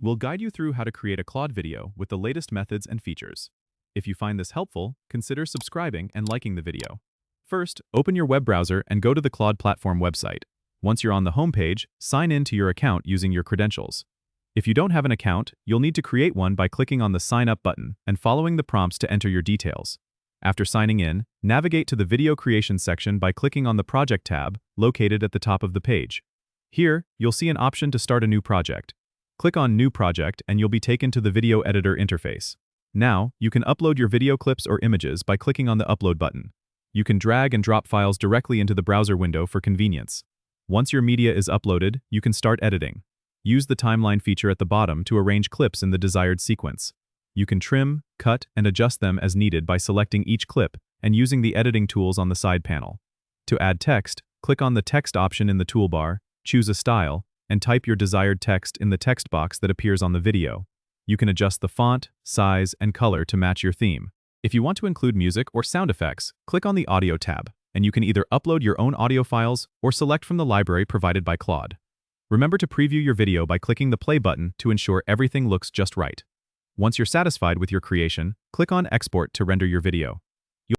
We'll guide you through how to create a Claude video with the latest methods and features. If you find this helpful, consider subscribing and liking the video. First, open your web browser and go to the Claude platform website. Once you're on the homepage, sign in to your account using your credentials. If you don't have an account, you'll need to create one by clicking on the Sign Up button and following the prompts to enter your details. After signing in, navigate to the Video Creation section by clicking on the Project tab located at the top of the page. Here, you'll see an option to start a new project. Click on New Project and you'll be taken to the Video Editor interface. Now, you can upload your video clips or images by clicking on the Upload button. You can drag and drop files directly into the browser window for convenience. Once your media is uploaded, you can start editing. Use the timeline feature at the bottom to arrange clips in the desired sequence. You can trim, cut, and adjust them as needed by selecting each clip and using the editing tools on the side panel. To add text, click on the Text option in the toolbar, choose a style, and type your desired text in the text box that appears on the video. You can adjust the font, size, and color to match your theme. If you want to include music or sound effects, click on the Audio tab, and you can either upload your own audio files or select from the library provided by Claude. Remember to preview your video by clicking the play button to ensure everything looks just right. Once you're satisfied with your creation, click on Export to render your video.